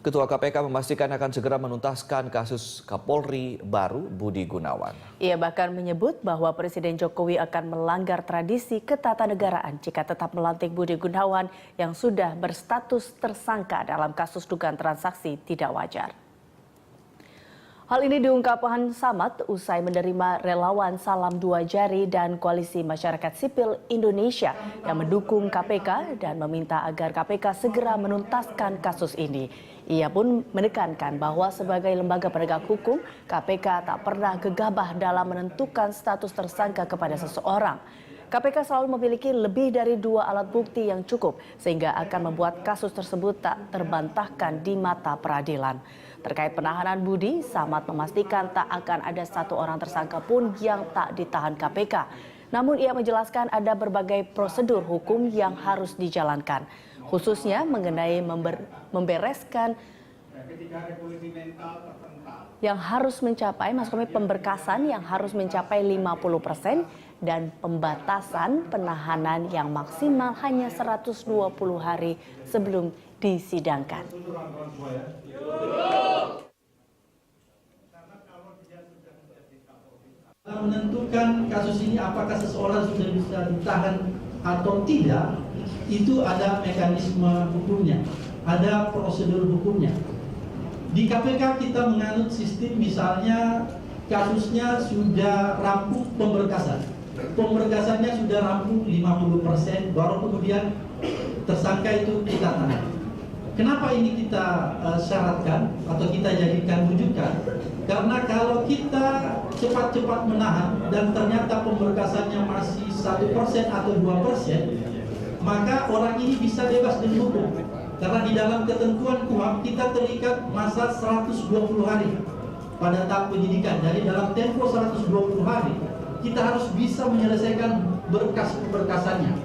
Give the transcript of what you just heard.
Ketua KPK memastikan akan segera menuntaskan kasus Kapolri baru Budi Gunawan. Ia bahkan menyebut bahwa Presiden Jokowi akan melanggar tradisi ketatanegaraan jika tetap melantik Budi Gunawan yang sudah berstatus tersangka dalam kasus dugaan transaksi tidak wajar. Hal ini diungkapkan Samad usai menerima relawan Salam Dua Jari dan Koalisi Masyarakat Sipil Indonesia yang mendukung KPK dan meminta agar KPK segera menuntaskan kasus ini. Ia pun menekankan bahwa sebagai lembaga penegak hukum, KPK tak pernah gegabah dalam menentukan status tersangka kepada seseorang. KPK selalu memiliki lebih dari 2 alat bukti yang cukup sehingga akan membuat kasus tersebut tak terbantahkan di mata peradilan. Terkait penahanan Budi, Samad memastikan tak akan ada satu orang tersangka pun yang tak ditahan KPK. Namun ia menjelaskan ada berbagai prosedur hukum yang harus dijalankan, khususnya mengenai membereskan yang harus mencapai, pemberkasan yang harus mencapai 50% dan pembatasan penahanan yang maksimal hanya 120 hari sebelum disidangkan. Menentukan kasus ini apakah seseorang sudah bisa ditahan atau tidak, itu ada mekanisme hukumnya, ada prosedur hukumnya. Di KPK kita menganut sistem misalnya kasusnya sudah rampung pemberkasan. Pemberkasannya sudah rampung 50%, baru kemudian tersangka itu kita tahan. Kenapa ini kita syaratkan atau kita jadikan rujukan? Karena kalau kita cepat-cepat menahan dan ternyata pemberkasannya masih 1% atau 2%, maka orang ini bisa bebas dari hukum. Karena di dalam ketentuan KUHP kita terikat masa 120 hari pada tahap penyidikan. Jadi dalam tempo 120 hari kita harus bisa menyelesaikan berkas pemberkasannya.